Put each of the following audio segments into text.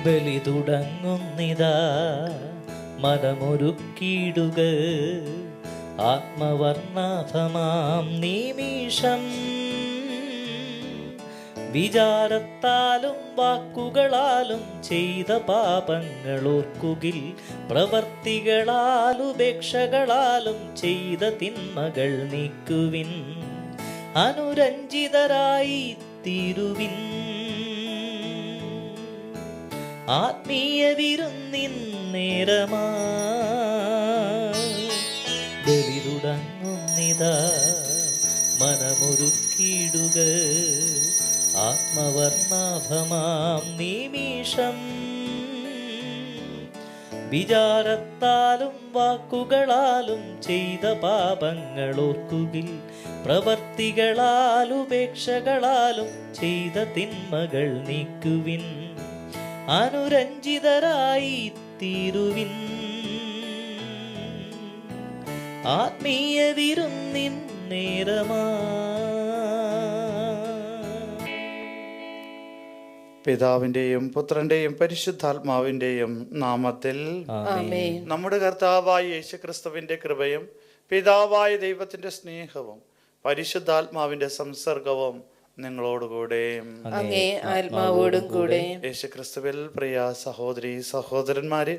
ബലി തുടങ്ങുന്നിതാ മനമൊരുക്കിയിടുക ആത്മവർണ്ണാഭമാം നിമിഷം. വിചാരത്താലും വാക്കുകളാലും ചെയ്ത പാപങ്ങൾ ഓർക്കുകിൽ, പ്രവർത്തികളാലും ഉപേക്ഷകളാലും ചെയ്ത തിന്മകൾ നീക്കുവിൻ. അനുരഞ്ജിതരായി തീരുവിൻ. ആത്മീയ വിരുന്നിൻ നേരമാ ബലി തുടങ്ങുന്നിതാ മനമൊരുക്കിയിടുക ആത്മവർണ്ണാഭമാം നിമിഷം. വിചാരത്താലും വാക്കുകളാലും ചെയ്ത പാപങ്ങൾ ഓർക്കുകിൽ, പ്രവർത്തികളാലും ഉപേക്ഷകളാലും ചെയ്ത തിന്മകൾ നീക്കുവിൻ. അനുരഞ്ജിതരായി തീരുവിൻ. ആത്മീയ വിരുന്നിൻ നേരമാ. പിതാവിന്റെയും പുത്രന്റെയും പരിശുദ്ധാത്മാവിന്റെയും നാമത്തിൽ ആമേൻ. നമ്മുടെ കർത്താവായ യേശുക്രിസ്തുവിന്റെ കൃപയും പിതാവായ ദൈവത്തിന്റെ സ്നേഹവും പരിശുദ്ധാത്മാവിന്റെ സംസർഗവും നിങ്ങളോടുകൂടെ അങ്ങേ ആത്മാവോടും കൂടെ. യേശുക്രിസ്തുവിൽ പ്രിയ സഹോദരി സഹോദരന്മാര്,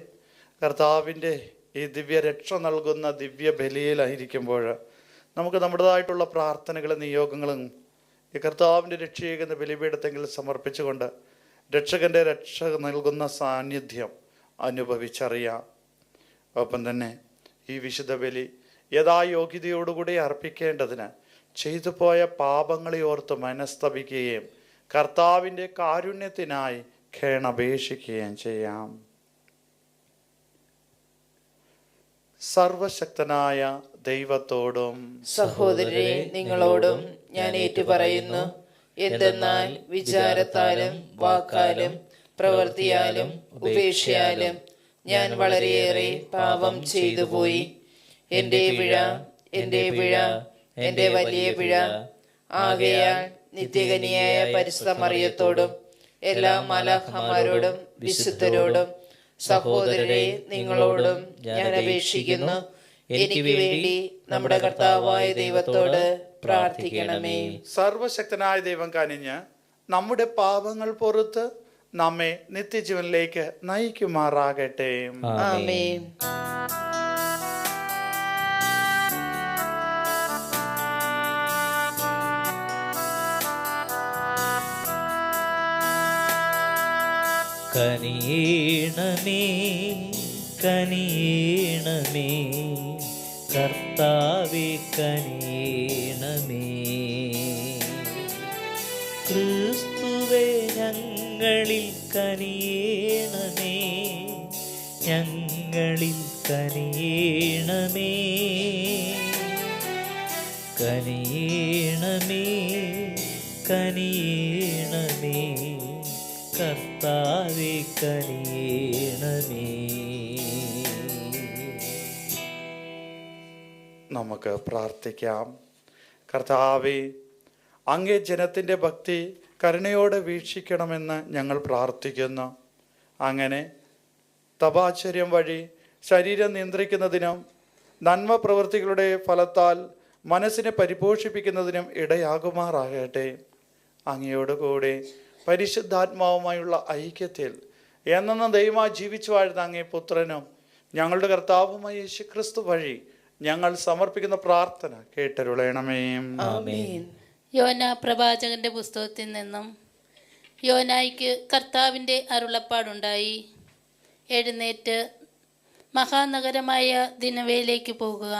കർത്താവിന്റെ ഈ ദിവ്യ രക്ഷ നൽകുന്ന ദിവ്യ ബലിയിലായിരിക്കുമ്പോൾ നമുക്ക് നമ്മുടേതായിട്ടുള്ള പ്രാർത്ഥനകളും നിയോഗങ്ങളും ഈ കർത്താവിൻ്റെ രക്ഷയേകുന്ന ബലിപീഠത്തെങ്കിൽ സമർപ്പിച്ചുകൊണ്ട് രക്ഷകന്റെ രക്ഷ നൽകുന്ന സാന്നിധ്യം അനുഭവിച്ചറിയാം. ഒപ്പം തന്നെ ഈ വിശുദ്ധ ബലി യഥായോഗ്യതയോടുകൂടി അർപ്പിക്കേണ്ടതിന് ചെയ്തു പോയ പാപങ്ങളെ ഓർത്ത് മനസ്തപിക്കുകയും കർത്താവിൻ്റെ കാരുണ്യത്തിനായി ഖേണപേക്ഷിക്കുകയും ചെയ്യാം. സർവശക്തനായ ദൈവത്തോടും സഹോദരരെ നിങ്ങളോടും ഞാൻ ഏറ്റുപറയുന്നു. എന്തെന്നാൽ വിചാരത്താലും വാക്കാലും പ്രവൃത്തിയാലും ഉപേക്ഷയാലും ഞാൻ വളരെയേറെ പാപം ചെയ്തു പോയി. എൻ്റെ പിഴ, എൻ്റെ പിഴ, എൻ്റെ വലിയ പിഴ. ആകയാൽ നിത്യകനിയായ പരിശുദ്ധ മറിയത്തോടും എല്ലാ മാലാഖമാരോടും വിശുദ്ധരോടും സഹോദരരെ നിങ്ങളോടും ഞാൻ അപേക്ഷിക്കുന്നു, എനിക്ക് വേണ്ടി നമ്മുടെ കർത്താവായ ദൈവത്തോട് പ്രാർത്ഥിക്കണമേ. സർവശക്തനായ ദൈവം കനിഞ്ഞ് നമ്മുടെ പാപങ്ങൾ പൊറുത്ത് നമ്മെ നിത്യജീവനിലേക്ക് നയിക്കുമാറാകട്ടെ. ആമേൻ. കനിയേണമേ കനിയേണമേ കർത്താവേ കനിയേണമേ. ക്രിസ്തുവേ ഞങ്ങളിൽ കനിയേണമേ, ഞങ്ങളിൽ കനിയേണമേ. കനിയേണമേ കനിയേണമേ കർത്താവേ കനിയേണമേ. നമുക്ക് പ്രാർത്ഥിക്കാം. കർത്താവേ, അങ്ങേ ജനത്തിൻ്റെ ഭക്തി കരുണയോടെ വീക്ഷിക്കണമെന്ന് ഞങ്ങൾ പ്രാർത്ഥിക്കുന്നു. അങ്ങനെ തപാശ്ചര്യം വഴി ശരീരം നിയന്ത്രിക്കുന്നതിനും നന്മ പ്രവൃത്തികളുടെ ഫലത്താൽ മനസ്സിനെ പരിപോഷിപ്പിക്കുന്നതിനും ഇടയാകുമാറാകട്ടെ. അങ്ങയോടുകൂടെ പരിശുദ്ധാത്മാവുമായുള്ള ഐക്യത്തിൽ എന്നെന്നും ദൈവമായി ജീവിച്ചു വാഴുന്ന അങ്ങേ പുത്രനും ഞങ്ങളുടെ കർത്താവുമായ യേശുക്രിസ്തു വഴി ഞങ്ങൾ സമർപ്പിക്കുന്ന പ്രാർത്ഥന കേട്ടരുളയണമേ. ആമേൻ. യോന പ്രവാചകന്റെ പുസ്തകത്തിൽ നിന്നും. യോനായ്ക്ക് കർത്താവിൻ്റെ അരുളപ്പാടുണ്ടായി. എഴുന്നേറ്റ് മഹാനഗരമായ ദിനവയിലേക്ക് പോകുക.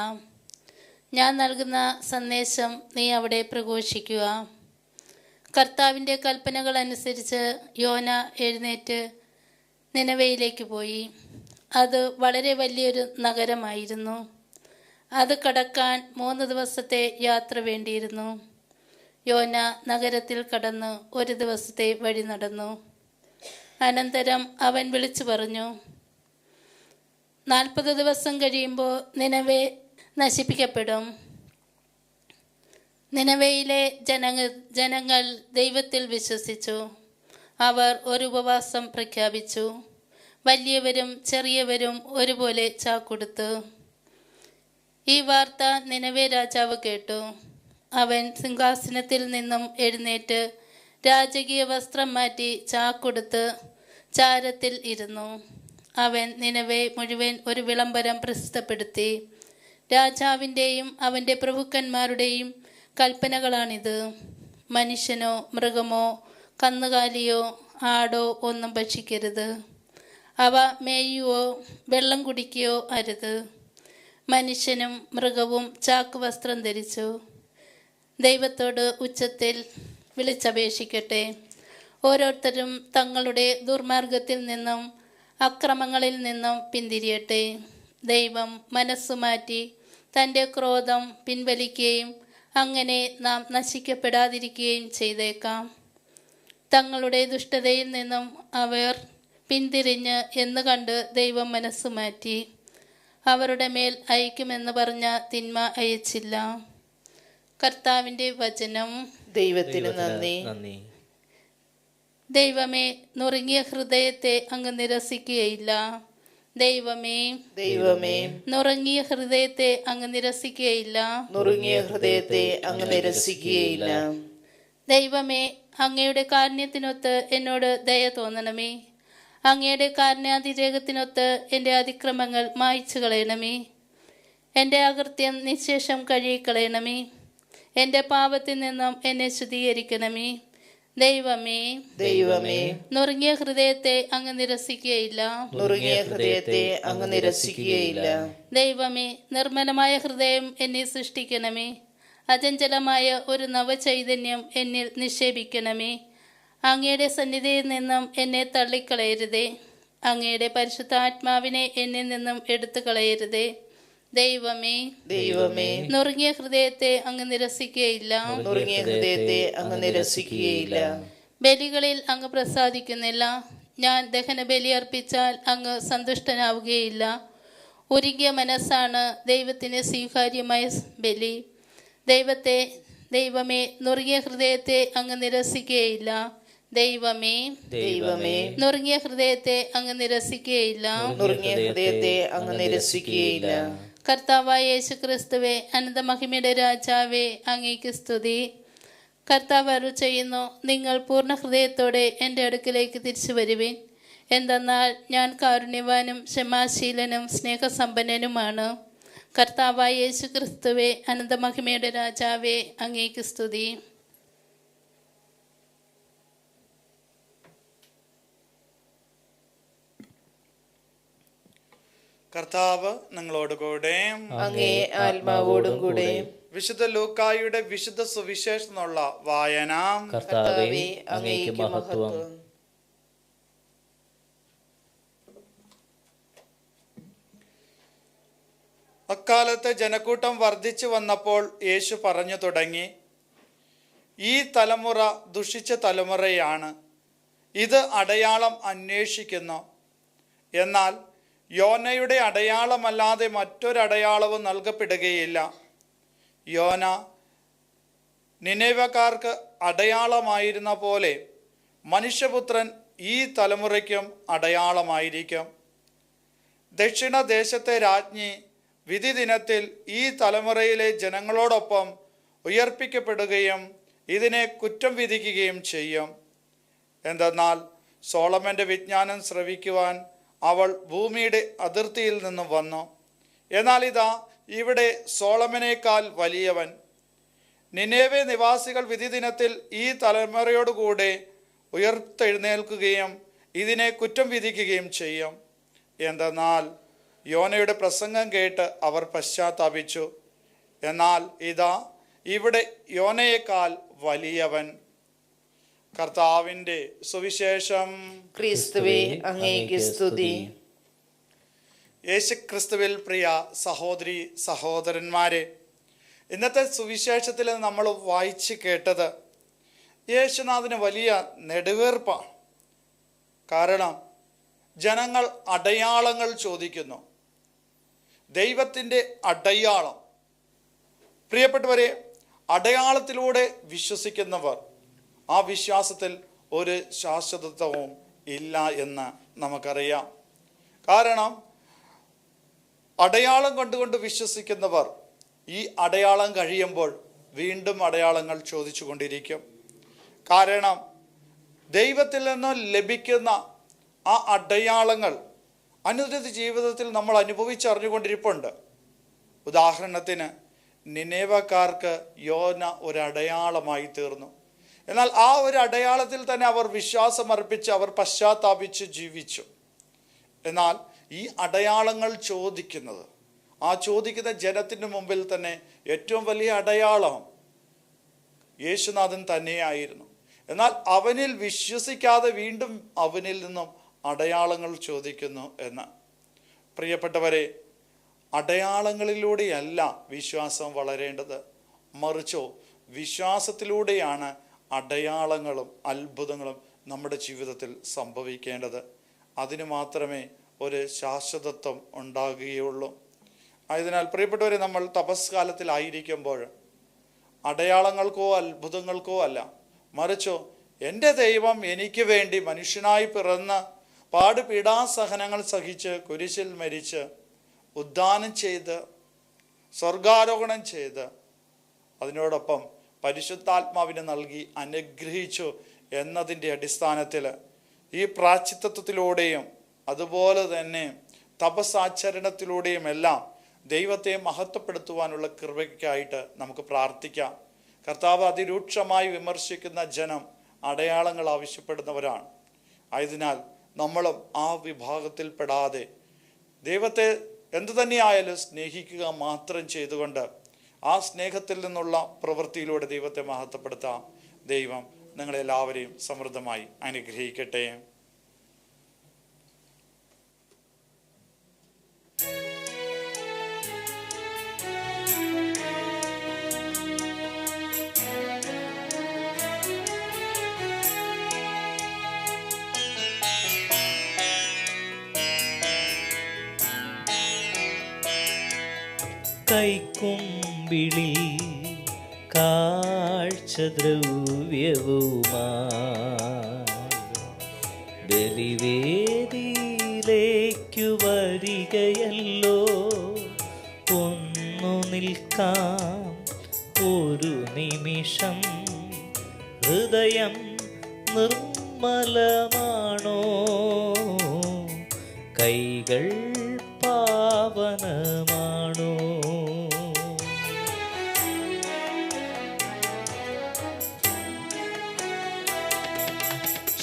ഞാൻ നൽകുന്ന സന്ദേശം നീ അവിടെ പ്രഘോഷിക്കുക. കർത്താവിൻ്റെ കൽപ്പനകൾ അനുസരിച്ച് യോന എഴുന്നേറ്റ് നിനവയിലേക്ക് പോയി. അത് വളരെ വലിയൊരു നഗരമായിരുന്നു. അത് കടക്കാൻ 3 ദിവസത്തെ യാത്ര വേണ്ടിയിരുന്നു. യോന നഗരത്തിൽ കടന്ന് 1 ദിവസത്തെ വഴി നടന്നു. അനന്തരം അവൻ വിളിച്ചു പറഞ്ഞു, 40 ദിവസം കഴിയുമ്പോൾ നിനവെ നശിപ്പിക്കപ്പെടും. നിനവയിലെ ജനങ്ങൾ ദൈവത്തിൽ വിശ്വസിച്ചു. അവർ ഒരു ഉപവാസം പ്രഖ്യാപിച്ചു. വലിയവരും ചെറിയവരും ഒരുപോലെ ചാക്കൊടുത്തു. ഈ വാർത്ത നിനവേ രാജാവ് കേട്ടു. അവൻ സിംഹാസനത്തിൽ നിന്നും എഴുന്നേറ്റ് രാജകീയ വസ്ത്രം മാറ്റി ചാക്കൊടുത്ത് ചാരത്തിൽ ഇരുന്നു. അവൻ നിനവേ മുഴുവൻ ഒരു വിളംബരം പ്രസിദ്ധപ്പെടുത്തി. രാജാവിൻ്റെയും അവൻ്റെ പ്രഭുക്കന്മാരുടെയും കൽപ്പനകളാണിത്. മനുഷ്യനോ മൃഗമോ കന്നുകാലിയോ ആടോ ഒന്നും ഭക്ഷിക്കരുത്. അവ മേയുവോ വെള്ളം കുടിക്കുകയോ അരുത്. മനുഷ്യനും മൃഗവും ചാക്ക് വസ്ത്രം ധരിച്ചു ദൈവത്തോട് ഉച്ചത്തിൽ വിളിച്ചപേക്ഷിക്കട്ടെ. ഓരോരുത്തരും തങ്ങളുടെ ദുർമാർഗത്തിൽ നിന്നും അക്രമങ്ങളിൽ നിന്നും പിന്തിരിയട്ടെ. ദൈവം മനസ്സുമാറ്റി തൻ്റെ ക്രോധം പിൻവലിക്കുകയും അങ്ങനെ നാം നശിക്കപ്പെടാതിരിക്കുകയും ചെയ്തേക്കാം. തങ്ങളുടെ ദുഷ്ടതയിൽ നിന്നും അവർ പിന്തിരിഞ്ഞ് എന്ന് കണ്ട് ദൈവം മനസ്സുമാറ്റി അവരുടെ മേൽ അയക്കുമെന്ന് പറഞ്ഞ തിന്മ അയച്ചില്ല. കർത്താവിൻ്റെ വചനം. ദൈവത്തിന് നന്ദി. ദൈവമേ, നുറുങ്ങിയ ഹൃദയത്തെ അങ്ങ് നിരസിക്കുകയില്ല. ദൈവമേ, ദൈവമേ, നുറുങ്ങിയ ഹൃദയത്തെ അങ്ങ് നിരസിക്കുകയില്ല. നുറുങ്ങിയ ഹൃദയത്തെ അങ്ങ് നിരസിക്കുകയില്ല. ദൈവമേ, അങ്ങയുടെ കാരുണ്യത്തിനൊത്ത് എന്നോട് ദയ തോന്നണമേ. അങ്ങയുടെ കാരുണ്യാതിരേകത്തിനൊത്ത് എൻ്റെ അതിക്രമങ്ങൾ മായ്ച്ചു കളയണമേ. എൻ്റെ അകൃത്യം നിശേഷം കഴുകിക്കളയണമേ. എൻ്റെ പാപത്തിൽ നിന്നും എന്നെ ശുദ്ധീകരിക്കണമേ. ദൈവമേ, ദൈവമേ, നുറുങ്ങിയ ഹൃദയത്തെ അങ്ങ് നിരസിക്കുകയില്ല. നുറുങ്ങിയ ഹൃദയത്തെ അങ്ങ് നിരസിക്കുകയില്ല. ദൈവമേ, നിർമ്മലമായ ഹൃദയം എന്നെ സൃഷ്ടിക്കണമേ. അചഞ്ചലമായ ഒരു നവചൈതന്യം എന്നിൽ നിക്ഷേപിക്കണമേ. അങ്ങയുടെ സന്നിധിയിൽ നിന്നും എന്നെ തള്ളിക്കളയരുതേ. അങ്ങയുടെ പരിശുദ്ധാത്മാവിനെ എന്നിൽ നിന്നും എടുത്തു കളയരുതേ. ദൈവമേ, ദൈവമേ, നുറുങ്ങിയ ഹൃദയത്തെ അങ്ങ് നിരസിക്കുകയില്ല. നുറുങ്ങിയ ഹൃദയത്തെ അങ്ങ് നിരസിക്കുകയില്ല. ബലികളിൽ അങ്ങ് പ്രസാദിക്കുന്നില്ല. ഞാൻ ദഹന ബലി അർപ്പിച്ചാൽ അങ്ങ് സന്തുഷ്ടനാവുകയില്ല. ഒരുങ്ങിയ മനസ്സാണ് ദൈവത്തിന് സ്വീകാര്യമായ ബലി. ദൈവമേ, നുറുങ്ങിയ ഹൃദയത്തെ അങ്ങ് നിരസിക്കുകയില്ല. ദൈവമേ, ദൈവമേ, നുറുങ്ങിയ ഹൃദയത്തെ അങ്ങ് നിരസിക്കുകയില്ല. നുറുങ്ങിയ ഹൃദയത്തെ അങ്ങ് നിരസിക്കുകയില്ല. കർത്താവായ യേശു ക്രിസ്തുവേ, അനന്തമഹിമയുടെ രാജാവേ, അങ്ങേക്ക് സ്തുതി. കർത്താവ് അരുൾ ചെയ്യുന്നു, നിങ്ങൾ പൂർണ്ണ ഹൃദയത്തോടെ എൻ്റെ അടുക്കിലേക്ക് തിരിച്ചു വരുവിൻ. എന്തെന്നാൽ ഞാൻ കാരുണ്യവാനും ക്ഷമാശീലനും സ്നേഹസമ്പന്നനുമാണ്. കർത്താവായ യേശു ക്രിസ്തുവേ, അനന്തമഹിമയുടെ രാജാവേ, അങ്ങേക്ക് സ്തുതി. കർത്താവ് നിങ്ങളോട് കൂടെ. അങ്ങേ ആത്മാവോടും കൂടെ. വിശുദ്ധ ലൂക്കായുടെ വിശുദ്ധ സുവിശേഷം എന്നുള്ള വായന. കർത്താവേ, അങ്ങേക്ക് മഹത്വം. അക്കാലത്ത് ജനക്കൂട്ടം വർദ്ധിച്ചു വന്നപ്പോൾ യേശു പറഞ്ഞു തുടങ്ങി, ഈ തലമുറ ദുഷിച്ച തലമുറയാണ്. ഇത് അടയാളം അന്വേഷിക്കുന്നു. എന്നാൽ യോനയുടെ അടയാളമല്ലാതെ മറ്റൊരടയാളവും നൽകപ്പെടുകയില്ല. യോന നിനേവക്കാർക്ക് അടയാളമായിരുന്ന പോലെ മനുഷ്യപുത്രൻ ഈ തലമുറയ്ക്കും അടയാളമായിരിക്കും. ദക്ഷിണദേശത്തെ രാജ്ഞി വിധി ദിനത്തിൽ ഈ തലമുറയിലെ ജനങ്ങളോടൊപ്പം ഉയർപ്പിക്കപ്പെടുകയും ഇതിനെ കുറ്റം വിധിക്കുകയും ചെയ്യും. എന്തെന്നാൽ സോളമൻ്റെ വിജ്ഞാനം ശ്രവിക്കുവാൻ അവൾ ഭൂമിയുടെ അതിർത്തിയിൽ നിന്ന് വന്നു. എന്നാൽ ഇതാ ഇവിടെ സോളമനേക്കാൾ വലിയവൻ. നിനേവെ നിവാസികൾ വിധി ദിനത്തിൽ ഈ തലമുറയോടുകൂടെ ഉയർത്തെഴുന്നേൽക്കുകയും ഇതിനെ കുറ്റം വിധിക്കുകയും ചെയ്യും. എന്തെന്നാൽ യോനയുടെ പ്രസംഗം കേട്ട് അവർ പശ്ചാത്താപിച്ചു. എന്നാൽ ഇതാ ഇവിടെ യോനയേക്കാൾ വലിയവൻ. കർത്താവിൻ്റെ സുവിശേഷം. ക്രിസ്തുവേ, അങ്ങേക്ക് സ്തുതി. യേശുക്രിസ്തുവിൽ പ്രിയ സഹോദരി സഹോദരന്മാരെ, ഇന്നത്തെ സുവിശേഷത്തിൽ നമ്മൾ വായിച്ച് കേട്ടത് യേശുനാഥന് വലിയ നെടുവീർപ്പാണ്. കാരണം ജനങ്ങൾ അടയാളങ്ങൾ ചോദിക്കുന്നു. ദൈവത്തിൻ്റെ അടയാളം. പ്രിയപ്പെട്ടവരെ, അടയാളത്തിലൂടെ വിശ്വസിക്കുന്നവർ ആ വിശ്വാസത്തിൽ ഒരു ശാശ്വതത്വവും ഇല്ല എന്ന് നമുക്കറിയാം. കാരണം അടയാളം കണ്ടുകൊണ്ട് വിശ്വസിക്കുന്നവർ ഈ അടയാളം കഴിയുമ്പോൾ വീണ്ടും അടയാളങ്ങൾ ചോദിച്ചു കൊണ്ടിരിക്കും. കാരണം ദൈവത്തിൽ നിന്ന് ലഭിക്കുന്ന ആ അടയാളങ്ങൾ അനുദിന ജീവിതത്തിൽ നമ്മൾ അനുഭവിച്ചറിഞ്ഞുകൊണ്ടിരിപ്പുണ്ട്. ഉദാഹരണത്തിന് നിനേവക്കാർക്ക് യോന ഒരു അടയാളമായി തീർന്നു. എന്നാൽ ആ ഒരു അടയാളത്തിൽ തന്നെ അവർ വിശ്വാസം അർപ്പിച്ച് അവർ പശ്ചാത്താപിച്ച് ജീവിച്ചു. എന്നാൽ ഈ അടയാളങ്ങൾ ചോദിക്കുന്നത്, ആ ചോദിക്കുന്ന ജനത്തിൻ്റെ മുമ്പിൽ തന്നെ ഏറ്റവും വലിയ അടയാളം യേശുനാഥൻ തന്നെയായിരുന്നു. എന്നാൽ അവനിൽ വിശ്വസിക്കാതെ വീണ്ടും അവനിൽ നിന്നും അടയാളങ്ങൾ ചോദിക്കുന്നു എന്ന്. പ്രിയപ്പെട്ടവരെ, അടയാളങ്ങളിലൂടെയല്ല വിശ്വാസം വളരേണ്ടത്, മറിച്ചോ വിശ്വാസത്തിലൂടെയാണ് അടയാളങ്ങളും അത്ഭുതങ്ങളും നമ്മുടെ ജീവിതത്തിൽ സംഭവിക്കേണ്ടത്. അതിന് മാത്രമേ ഒരു ശാശ്വതത്വം ഉണ്ടാകുകയുള്ളൂ. ആയതിനാൽ പ്രിയപ്പെട്ടവരെ, നമ്മൾ തപസ്കാലത്തിലായിരിക്കുമ്പോൾ അടയാളങ്ങൾക്കോ അത്ഭുതങ്ങൾക്കോ അല്ല, മറിച്ചോ എൻ്റെ ദൈവം എനിക്ക് വേണ്ടി മനുഷ്യനായി പിറന്ന് പാടുപീഡാസഹനങ്ങൾ സഹിച്ച് കുരിശിൽ മരിച്ച് ഉദ്ധാനം ചെയ്ത് സ്വർഗാരോഹണം ചെയ്ത് അതിനോടൊപ്പം പരിശുദ്ധാത്മാവിനെ നൽകി അനുഗ്രഹിച്ചു എന്നതിൻ്റെ അടിസ്ഥാനത്തിൽ ഈ പ്രായശ്ചിത്തത്തിലൂടെയും അതുപോലെ തന്നെ തപസ്സാചരണത്തിലൂടെയും എല്ലാം ദൈവത്തെ മഹത്വപ്പെടുത്തുവാനുള്ള കൃപയ്ക്കായിട്ട് നമുക്ക് പ്രാർത്ഥിക്കാം. കർത്താവ് അതിരൂക്ഷമായി വിമർശിക്കുന്ന ജനം അടയാളങ്ങൾ ആവശ്യപ്പെടുന്നവരാണ്. ആയതിനാൽ നമ്മളും ആ വിഭാഗത്തിൽപ്പെടാതെ ദൈവത്തെ എന്തു തന്നെയായാലും സ്നേഹിക്കുക മാത്രം ചെയ്തുകൊണ്ട് ആ സ്നേഹത്തിൽ നിന്നുള്ള പ്രവൃത്തിയിലൂടെ ദൈവത്തെ മഹത്വപ്പെടുത്താം. ദൈവം നിങ്ങളെല്ലാവരെയും സമൃദ്ധമായി അനുഗ്രഹിക്കട്ടെ. കൈക്കുമ്പിളി കാഴ്ചദ്രവ്യവുമാ ബലിവേദിയിലേക്കു വരികയല്ലോ. ഒന്നു നിൽക്കാം ഒരു നിമിഷം, ഹൃദയം നിർമ്മലമാണോ, കൈകൾ പാവനമാണോ.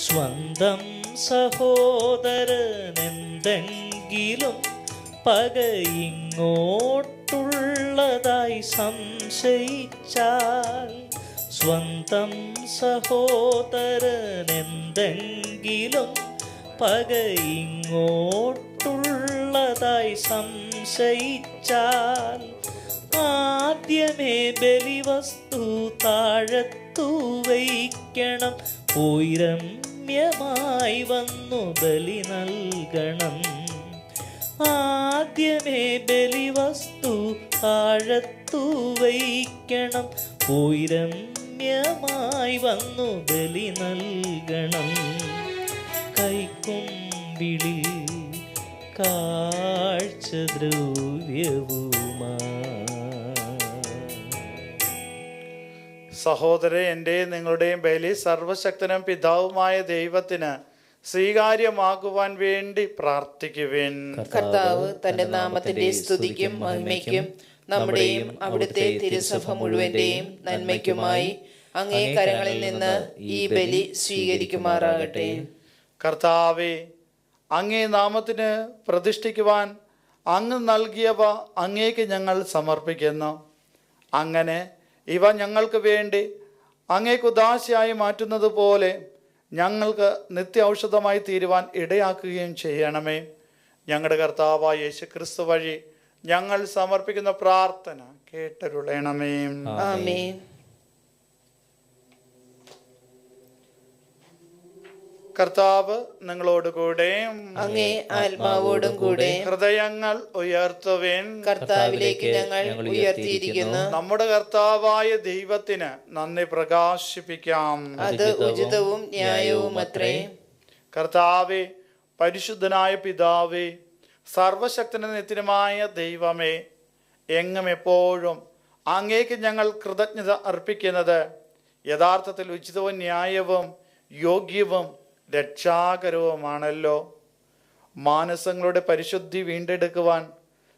സ്വന്തം സഹോദരനെന്തെങ്കിലും പകയിങ്ങോട്ടുള്ളതായി സംശയിച്ചാൽ, സ്വന്തം സഹോദരനെന്തെങ്കിലും പകയിങ്ങോട്ടുള്ളതായി സംശയിച്ചാൽ, ആദ്യമേ ബലിവസ്തു താഴത്തു വയ്ക്കണം, പോയി രമ്യമായി വന്നു ബലി നൽകണം. ആദ്യമേ ബലിവസ്തു താഴത്തു വയ്ക്കണം, പോയി രമ്യമായി വന്നു ബലി നൽകണം. കൈക്കുമ്പിളി കാഴ്ചദ്രവ്യവുമാ. സഹോദരൻ, എൻ്റെയും നിങ്ങളുടെയും ബലി സർവശക്തനും പിതാവുമായ ദൈവത്തിന് സ്വീകാര്യമാകുവാൻ വേണ്ടി പ്രാർത്ഥിക്കുവിൻ. കർത്താവ് തന്റെ നാമത്തിന്റെ സ്തുതിക്കും മഹിമയ്ക്കും നമ്മുടെയും അവിടുത്തെ തിരുസഭ മുഴുവന്റെയും നന്മയ്ക്കുമായി അങ്ങേ കരങ്ങളിൽ നിന്ന് ഈ ബലി സ്വീകരിക്കുമാറാകട്ടെ. കർത്താവേ, അങ്ങേ നാമത്തിന് പ്രതിഷ്ഠിക്കുവാൻ അങ്ങ് നൽകിയവ അങ്ങേക്ക് ഞങ്ങൾ സമർപ്പിക്കുന്നു. അങ്ങനെ ഇവ ഞങ്ങൾക്ക് വേണ്ടി അങ്ങേക്ക് ഉദാശയായി മാറ്റുന്നത് പോലെ ഞങ്ങൾക്ക് നിത്യ ഔഷധമായി തീരുവാൻ ഇടയാക്കുകയും ചെയ്യണമേ. ഞങ്ങളുടെ കർത്താവായ യേശുക്രിസ്തു വഴി ഞങ്ങൾ സമർപ്പിക്കുന്ന പ്രാർത്ഥന കേട്ടരുളണമേ. ആമേൻ. കർത്താവ് നിങ്ങളോടുകൂടെ. അങ്ങേ ആത്മാവോടും കൂടെ. ഹൃദയങ്ങൾ ഉയർത്തുവിൻ. കർത്താവിലേക്ക് ഞങ്ങൾ ഉയർത്തിയിരിക്കുന്നു. നമ്മുടെ കർത്താവായ ദൈവത്തിന് നന്ദി പ്രകാശിപ്പിക്കാം. അത് ഉചിതവും ന്യായവും അത്രേ. കർത്താവേ, പരിശുദ്ധനായ പിതാവേ, സർവശക്തനും നിത്യനുമായ ദൈവമേ, എങ്ങും എപ്പോഴും അങ്ങേക്ക് ഞങ്ങൾ കൃതജ്ഞത അർപ്പിക്കുന്നത് യഥാർത്ഥത്തിൽ ഉചിതവും ന്യായവും യോഗ്യവും രക്ഷാകരവുമാണല്ലോ. മാനസങ്ങളുടെ പരിശുദ്ധി വീണ്ടെടുക്കുവാൻ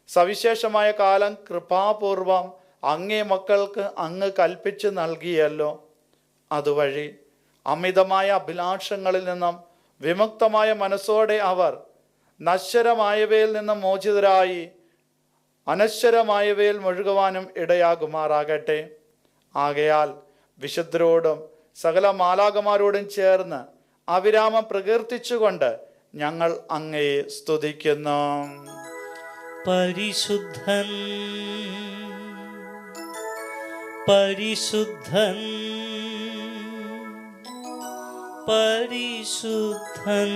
സവിശേഷമായ കാലം കൃപാപൂർവം അങ്ങേ മക്കൾക്ക് അങ്ങ് കൽപ്പിച്ച് നൽകിയല്ലോ. അതുവഴി അമിതമായ അഭിലാഷങ്ങളിൽ നിന്നും വിമുക്തമായ മനസ്സോടെ അവർ നശ്വരമായവയിൽ നിന്നും മോചിതരായി അനശ്വരമായവയിൽ മുഴുകുവാനും ഇടയാകുമാറാകട്ടെ. ആകയാൽ വിശുദ്ധരോടും സകല മാലാഖമാരോടും ചേർന്ന് അവിരാമം പ്രകീർത്തിച്ചുകൊണ്ട് ഞങ്ങൾ അങ്ങയെ സ്തുതിക്കുന്നു. പരിശുദ്ധൻ പരിശുദ്ധൻ പരിശുദ്ധൻ.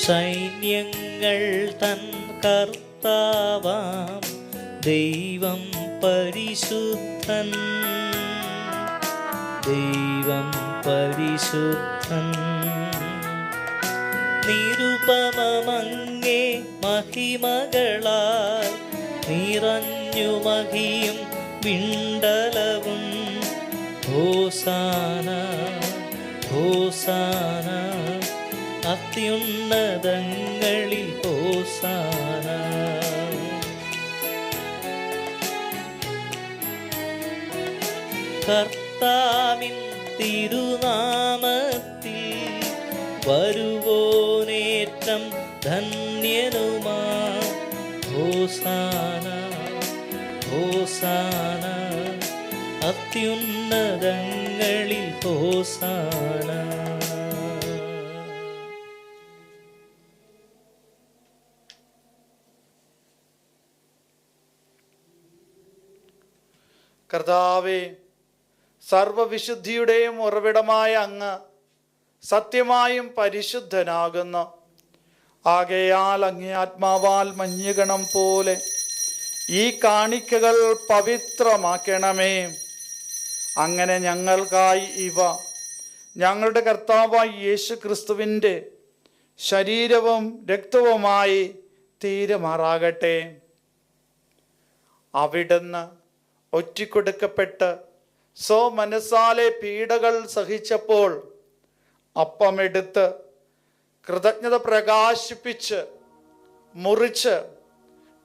സൈന്യങ്ങൾ തൻ കർത്താവാം ദൈവം പരിശുദ്ധൻ, ദൈവം പരിശുദ്ധൻ. നിരുപമമങ്ങേ മഹിമകളാൽ നിറഞ്ഞു മഹിയും വിണ്ടലവും. ഹോസാന ഹോസാന അത്യുന്നതങ്ങളിൽ ഹോസാന. കർത്താവിൻ തിരുനാമത്തിൽ വരുവോനേറ്റം ധന്യനുമാ. ഹോസാന ഹോസാന അത്യുന്നതങ്ങളിൽ ഹോസാന. കർത്താവേ, സർവവിശുദ്ധിയുടെയും ഉറവിടമായ അങ്ങ് സത്യമായും പരിശുദ്ധനാകുന്നു. ആകയാൽ അങ്ങേ ആത്മാവാൽ മഞ്ഞുകണം പോലെ ഈ കാണിക്കകൾ പവിത്രമാക്കണമേ. അങ്ങനെ ഞങ്ങൾക്കായി ഇവ ഞങ്ങളുടെ കർത്താവായ യേശു ക്രിസ്തുവിൻ്റെ ശരീരവും രക്തവുമായി തീരുമാറാകട്ടെ. അവിടുന്ന് ഒറ്റിക്കൊടുക്കപ്പെട്ട് സ്വമനസാലെ പീഡകൾ സഹിച്ചപ്പോൾ അപ്പമെടുത്ത് കൃതജ്ഞത പ്രകാശിപ്പിച്ച് മുറിച്ച്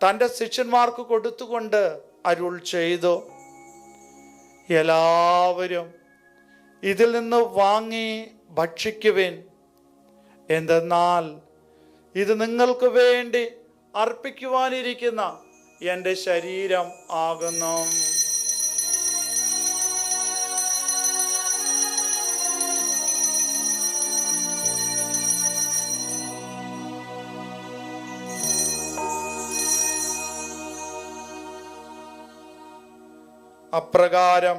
തൻ്റെ ശിഷ്യന്മാർക്ക് കൊടുത്തുകൊണ്ട് അരുൾ ചെയ്തു, എല്ലാവരും ഇതിൽ നിന്ന് വാങ്ങി ഭക്ഷിക്കുവിൻ. എന്തെന്നാൽ ഇത് നിങ്ങൾക്ക് വേണ്ടി അർപ്പിക്കുവാനിരിക്കുന്ന എൻ്റെ ശരീരം ആകുന്നു. അപ്രകാരം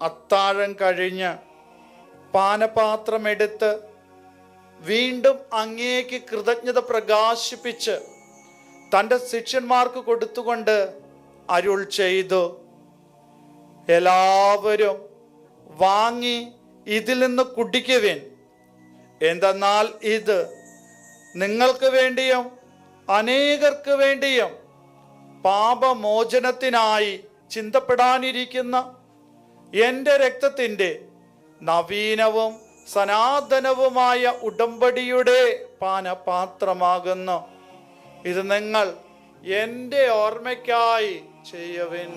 അത്താഴം കഴിഞ്ഞ് പാനപാത്രമെടുത്ത് വീണ്ടും അങ്ങേക്ക് കൃതജ്ഞത പ്രകാശിപ്പിച്ച് തൻ്റെ ശിഷ്യന്മാർക്ക് കൊടുത്തുകൊണ്ട് അരുൾ ചെയ്തു, എല്ലാവരും വാങ്ങി ഇതിൽ നിന്ന് കുടിക്കുവിൻ. എന്തെന്നാൽ ഇത് നിങ്ങൾക്ക് വേണ്ടിയും അനേകർക്ക് വേണ്ടിയും പാപമോചനത്തിനായി ചിന്തപ്പെടാനിരിക്കുന്ന എൻ്റെ രക്തത്തിൻ്റെ നവീനവും സനാതനവുമായ ഉടമ്പടിയുടെ പാനപാത്രമാകുന്നു. ഇത് നിങ്ങൾ എൻ്റെ ഓർമ്മയ്ക്കായി ചെയ്യുവിൻ.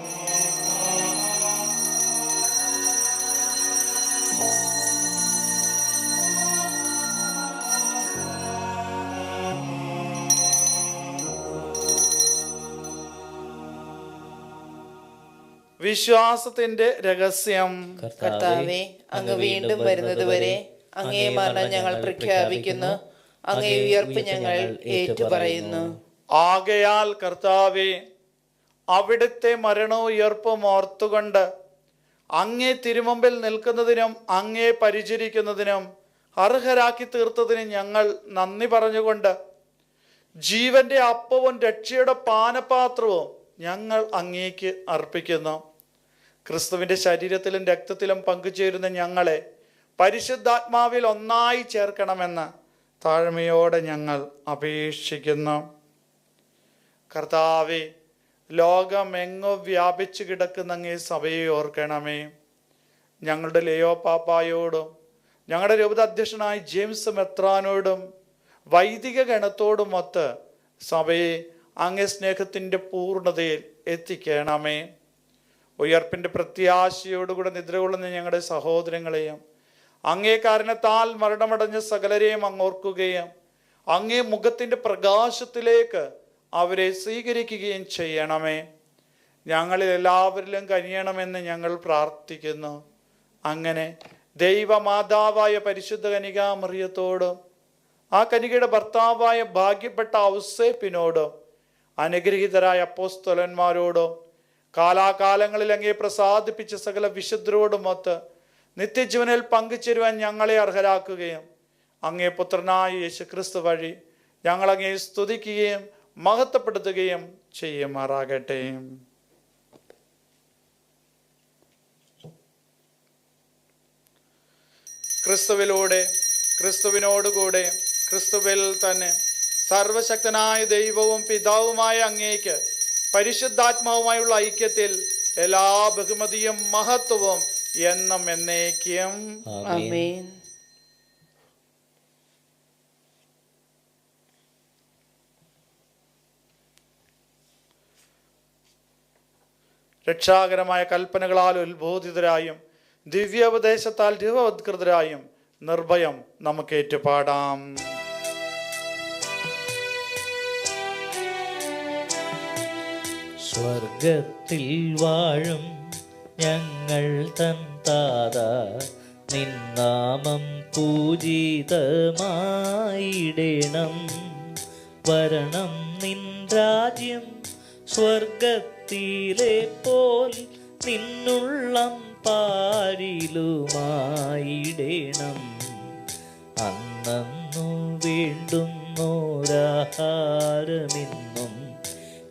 വിശ്വാസത്തിന്റെ രഹസ്യം. കർത്താവേ, അങ്ങ് വീണ്ടും വരുന്നതുവരെ അങ്ങേ മരണം ഞങ്ങൾ പ്രഖ്യാപിക്കുന്നു, അങ്ങേ ഉയർപ്പ് ഞങ്ങൾ ഏറ്റുപറയുന്നു. ആകയാൽ കർത്താവേ, അവിടുത്തെ മരണവും ഉയർപ്പും ഓർത്തുകൊണ്ട് അങ്ങേ തിരുമുമ്പിൽ നിൽക്കുന്നതിനും അങ്ങേ പരിചരിക്കുന്നതിനും അർഹരാക്കി തീർത്തതിന് ഞങ്ങൾ നന്ദി പറഞ്ഞുകൊണ്ട് ജീവന്റെ അപ്പവും രക്ഷയുടെ പാനപാത്രവും ഞങ്ങൾ അങ്ങേക്ക് അർപ്പിക്കുന്നു. ക്രിസ്തുവിൻ്റെ ശരീരത്തിലും രക്തത്തിലും പങ്കുചേരുന്ന ഞങ്ങളെ പരിശുദ്ധാത്മാവിൽ ഒന്നായി ചേർക്കണമെന്ന് താഴ്മയോടെ ഞങ്ങൾ അപേക്ഷിക്കുന്നു. കർത്താവേ, ലോകമെങ്ങും വ്യാപിച്ചു കിടക്കുന്ന അങ്ങേ സഭയെ ഓർക്കണമേ. ഞങ്ങളുടെ ലിയോ പാപ്പായോടും ഞങ്ങളുടെ രൂപത അധ്യക്ഷനായ ജെയിംസ് മെത്രാനോടും വൈദിക ഗണത്തോടുമൊത്ത് സഭയെ അങ്ങേ സ്നേഹത്തിൻ്റെ പൂർണ്ണതയിൽ എത്തിക്കണമേ. ഉയർപ്പിൻ്റെ പ്രത്യാശയോടുകൂടെ നിദ്രകൊള്ളുന്ന ഞങ്ങളുടെ സഹോദരങ്ങളെയും അങ്ങേ കാരണത്താൽ മരണമടഞ്ഞ സകലരെയും അങ്ങോർക്കുകയും അങ്ങേ മുഖത്തിൻ്റെ പ്രകാശത്തിലേക്ക് അവരെ സ്വീകരിക്കുകയും ചെയ്യണമേ. ഞങ്ങളിൽ എല്ലാവരിലും കനിയണമെന്ന് ഞങ്ങൾ പ്രാർത്ഥിക്കുന്നു. അങ്ങനെ ദൈവമാതാവായ പരിശുദ്ധ കന്യകാമറിയത്തോടും ആ കന്യകയുടെ ഭർത്താവായ ഭാഗ്യപ്പെട്ട ഔസേപ്പിനോടും അനുഗ്രഹീതരായ അപ്പോസ്തലന്മാരോടും കാലാകാലങ്ങളിൽ അങ്ങേ പ്രസാദിപ്പിച്ച സകല വിശുദ്ധരോടുമൊത്ത് നിത്യജീവനിൽ പങ്കുചേരുവാൻ ഞങ്ങളെ അർഹരാക്കുകയും അങ്ങേ പുത്രനായ യേശുക്രിസ്തു വഴി ഞങ്ങൾ അങ്ങേ സ്തുതിക്കുകയും മഹത്വപ്പെടുത്തുകയും ചെയ്യുമാറാകട്ടെ. ക്രിസ്തുവിലൂടെ, ക്രിസ്തുവിനോടുകൂടെ, ക്രിസ്തുവിൽ തന്നെ സർവശക്തനായ ദൈവവും പിതാവുമായ അങ്ങേക്ക് പരിശുദ്ധാത്മാവുമായുള്ള ഐക്യത്തിൽ എല്ലാ ബഹുമതിയും മഹത്വവും എന്നും എന്നേക്കും ആമേൻ. രക്ഷാകരമായ കൽപ്പനകളാൽ ഉത്ബോധിതരായും ദിവ്യോപദേശത്താൽ രൂപവത്കൃതരായും നിർഭയം നമുക്ക് ഏറ്റുപാടാം. സ്വർഗത്തിൽ വാഴും ഞങ്ങൾ തൻ താതാ, നിന്നാമം പൂജിതമായിടണം. വരണം നിൻ രാജ്യം, സ്വർഗത്തിലെ പോൽ നിന്നുള്ളം പാരിലുമായിടണം. അന്നു വേണ്ടുന്നോരാഹാരമെന്നും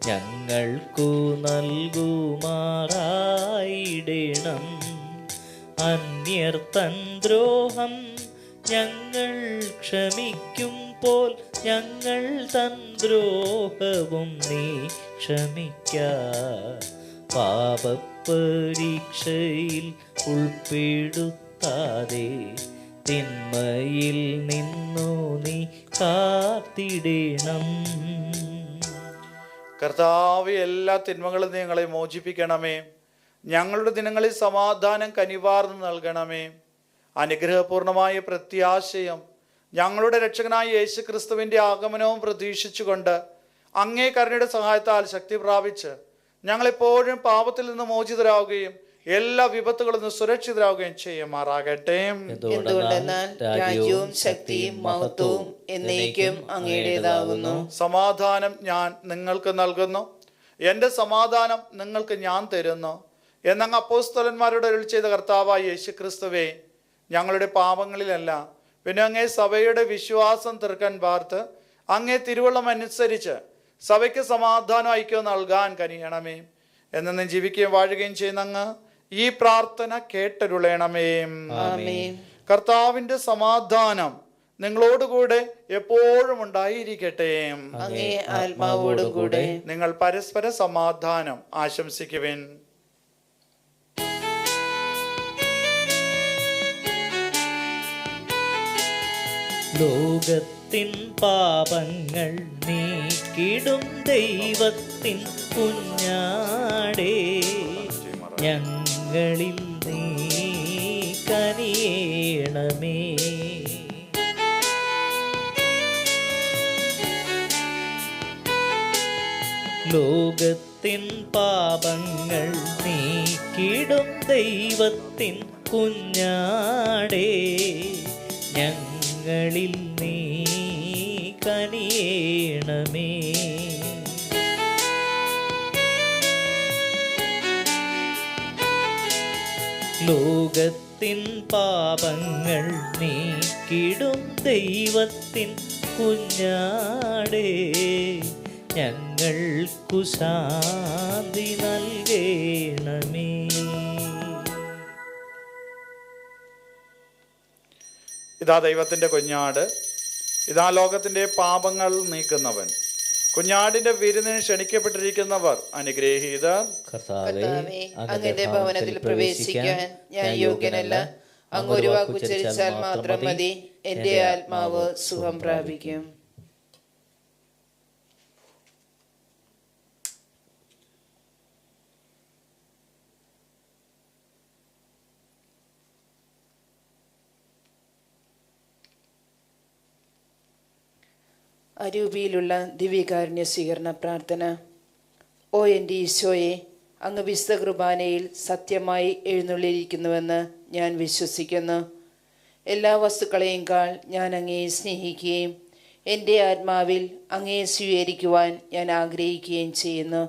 ഞങ്ങൾക്കു നൽകുമാറായിടണം. അന്യർ തൻ ദ്രോഹം ഞങ്ങൾ ക്ഷമിക്കുമ്പോൾ ഞങ്ങൾ തൻ ദ്രോഹവും നീ ക്ഷമിക്ക. പാപപരീക്ഷയിൽ ഉൾപ്പെടുത്താതെ തിന്മയിൽ നിന്നു നീ കാത്തിടണം. കർത്താവ്, എല്ലാ തിന്മകളും ഞങ്ങളെ മോചിപ്പിക്കണമേ. ഞങ്ങളുടെ ദിനങ്ങളിൽ സമാധാനം കനിവാർന്ന് നൽകണമേ. അനുഗ്രഹപൂർണമായ പ്രത്യാശയും ഞങ്ങളുടെ രക്ഷകനായ യേശു ക്രിസ്തുവിൻ്റെ ആഗമനവും പ്രതീക്ഷിച്ചുകൊണ്ട് അങ്ങേ കരുണയുടെ സഹായത്താൽ ശക്തി പ്രാപിച്ച് ഞങ്ങളെപ്പോഴും പാപത്തിൽ നിന്ന് മോചിതരാവുകയും എല്ലാ വിപത്തുകളിൽ നിന്ന് സുരക്ഷിതരാവുകയും ചെയ്യുമാറാകട്ടെ. എന്തുകൊണ്ടെന്നാൽ രാജ്യവും ശക്തിയും മഹത്വവും എന്നേക്കും അങ്ങയുടേതാകുന്നു. സമാധാനം ഞാൻ നിങ്ങൾക്ക് നൽകുന്നു, എൻ്റെ സമാധാനം നിങ്ങൾക്ക് ഞാൻ തരുന്നു എന്നങ്ങ് അപ്പോസ്തലന്മാരോട് അരുളി ചെയ്ത കർത്താവായ യേശു ക്രിസ്തുവേ, ഞങ്ങളുടെ പാപങ്ങളിലല്ല പിന്നെ അങ്ങേ സഭയുടെ വിശ്വാസം തീർക്കാൻ പാർത്ത് അങ്ങേ തിരുവള്ളം അനുസരിച്ച് സഭയ്ക്ക് സമാധാനം ഐക്യം നൽകാൻ കനിയണമേ. എന്നും ജീവിക്കുകയും വാഴുകയും ചെയ്യുന്ന അങ്ങ് ഈ പ്രാർത്ഥന കേട്ടരുളേണമേ. കർത്താവിൻ്റെ സമാധാനം നിങ്ങളോടുകൂടെ എപ്പോഴും ഉണ്ടായിരിക്കട്ടെ. അങ്ങേ ആത്മാവോടും കൂടെ. നിങ്ങൾ പരസ്പര സമാധാനം ആശംസിക്കുവിൻ. ലോകത്തിൻ പാപങ്ങൾ നീക്കിടും ദൈവത്തിൻ കുഞ്ഞാടേ, ഞങ്ങളിൽ നീ കനിയണമേ. ലോകത്തിൻ പാപങ്ങൾ നീക്കിടും ദൈവത്തിൻ കുഞ്ഞാടേ, ഞങ്ങളിൽ നീ കനിയണമേ. ലോകത്തിൻ പാപങ്ങൾ നീക്കിടും ദൈവത്തിൻ കുഞ്ഞാടേ, ഞങ്ങൾക്കു ശാന്തി നൽകണമേ. ഇതാ ദൈവത്തിൻ്റെ കുഞ്ഞാട്, ഇതാ ലോകത്തിൻ്റെ പാപങ്ങൾ നീക്കുന്നവൻ. കുഞ്ഞാടിന്റെ വിരുന്നിന് ക്ഷണിക്കപ്പെട്ടിരിക്കുന്നവർ അനുഗ്രഹീതർ. കർത്താവേ, അങ്ങയുടെ ഭവനത്തിൽ പ്രവേശിക്കാൻ ഞാൻ യോഗ്യനല്ല. അങ്ങ് ഒരു വാക്കുച്ചരിച്ചാൽ മാത്രം മതി, എന്റെ ആത്മാവ് സുഖം പ്രാപിക്കും. അരൂപിയിലുള്ള ദിവ്യകാരുണ്യ സ്വീകരണ പ്രാർത്ഥന. ഓ എൻ്റെ ഈശോയെ, അങ്ങ് വിശുദ്ധ കുർബാനയിൽ സത്യമായി എഴുന്നള്ളിയിരിക്കുന്നുവെന്ന് ഞാൻ വിശ്വസിക്കുന്നു. എല്ലാ വസ്തുക്കളെയുംക്കാൾ ഞാൻ അങ്ങയെ സ്നേഹിക്കുകയും എൻ്റെ ആത്മാവിൽ അങ്ങയെ സ്വീകരിക്കുവാൻ ഞാൻ ആഗ്രഹിക്കുകയും ചെയ്യുന്നു.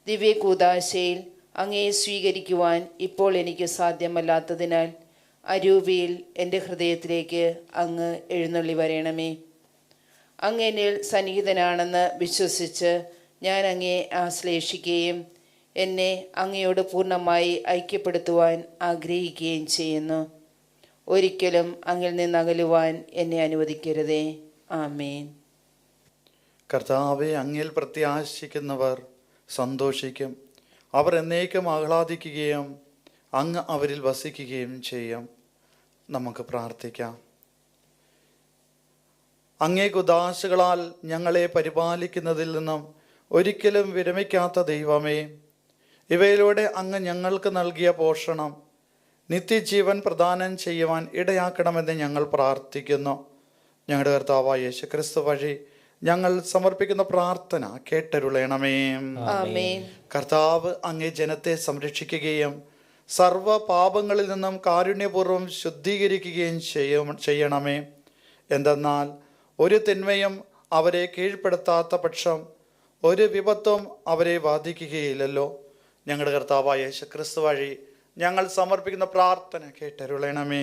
ദിവ്യ കൂദാശയിൽ അങ്ങയെ സ്വീകരിക്കുവാൻ ഇപ്പോൾ എനിക്ക് സാധ്യമല്ലാത്തതിനാൽ അരൂപിയിൽ എൻ്റെ ഹൃദയത്തിലേക്ക് അങ്ങ് എഴുന്നള്ളി വരണമേ. അങ്ങ് എന്നിൽ സന്നിഹിതനാണെന്ന് വിശ്വസിച്ച് ഞാൻ അങ്ങയെ ആശ്ലേഷിക്കുകയും എന്നെ അങ്ങയോട് പൂർണ്ണമായി ഐക്യപ്പെടുത്തുവാൻ ആഗ്രഹിക്കുകയും ചെയ്യുന്നു. ഒരിക്കലും അങ്ങിൽ നിന്ന് അകലുവാൻ എന്നെ അനുവദിക്കരുതേ. ആമേൻ. കർത്താവെ, അങ്ങിൽ പ്രത്യാശിക്കുന്നവർ സന്തോഷിക്കും. അവർ എന്നേക്കും ആഹ്ലാദിക്കുകയും അങ്ങ് അവരിൽ വസിക്കുകയും ചെയ്യും. നമുക്ക് പ്രാർത്ഥിക്കാം. അങ്ങേ കുദാശകളാൽ ഞങ്ങളെ പരിപാലിക്കുന്നതിൽ നിന്നും ഒരിക്കലും വിരമിക്കാത്ത ദൈവമേ, ഇവയിലൂടെ അങ്ങ് ഞങ്ങൾക്ക് നൽകിയ പോഷണം നിത്യജീവൻ പ്രദാനം ചെയ്യുവാൻ ഇടയാക്കണമെന്ന് ഞങ്ങൾ പ്രാർത്ഥിക്കുന്നു. ഞങ്ങളുടെ കർത്താവായ യേശുക്രിസ്തു വഴി ഞങ്ങൾ സമർപ്പിക്കുന്ന പ്രാർത്ഥന കേട്ടരുളണമേ. കർത്താവ് അങ്ങേ ജനത്തെ സംരക്ഷിക്കുകയും സർവ്വ പാപങ്ങളിൽ നിന്നും കാരുണ്യപൂർവ്വം ശുദ്ധീകരിക്കുകയും ചെയ്യണമേ. എന്തെന്നാൽ ഒരു തിന്മയും അവരെ കീഴ്പ്പെടുത്താത്ത പക്ഷം ഒരു വിപത്തും അവരെ ബാധിക്കുകയില്ലല്ലോ. ഞങ്ങളുടെ കർത്താവായ യേശുക്രിസ്തു വഴി ഞങ്ങൾ സമർപ്പിക്കുന്ന പ്രാർത്ഥന കേട്ടരുളണമേ.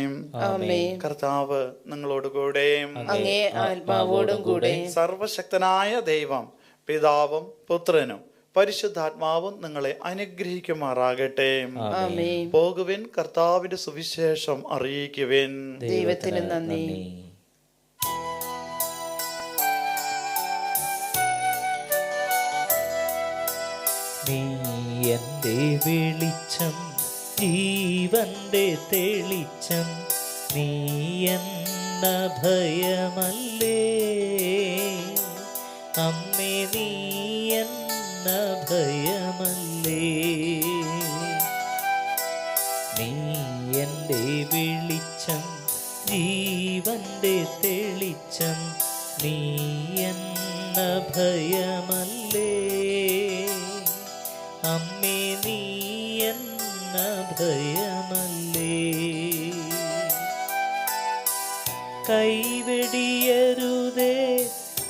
കർത്താവ് നിങ്ങളോടുകൂടെ, അങ്ങേ ആത്മാവോടും കൂടെ. സർവശക്തനായ ദൈവം പിതാവും പുത്രനും പരിശുദ്ധാത്മാവും നിങ്ങളെ അനുഗ്രഹിക്കുമാറാകട്ടെ. പോകുവിൻ, കർത്താവിന്റെ സുവിശേഷം അറിയിക്കുവിൻ. ദൈവത്തിന് നന്ദി. നീ എൻ്റെ വെളിച്ചം, ജീവന്റെ തെളിച്ചം, നീ എന്ന ഭയമല്ലേ അമ്മേ, നീ എന്ന ഭയമല്ലേ. നീ എൻ്റെ വെളിച്ചം, ജീവന്റെ തെളിച്ചം, നീ എന്ന ഭയമല്ലേ അമ്മേ, നീ എന്ന ഭയമല്ലേ. കൈവെടിയരുതേ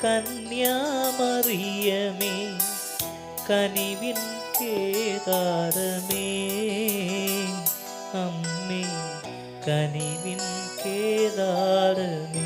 കന്യാമറിയമേ, കനിവിൻ കേദാരമേ അമ്മേ, കനിവിൻ കേദാരമേ.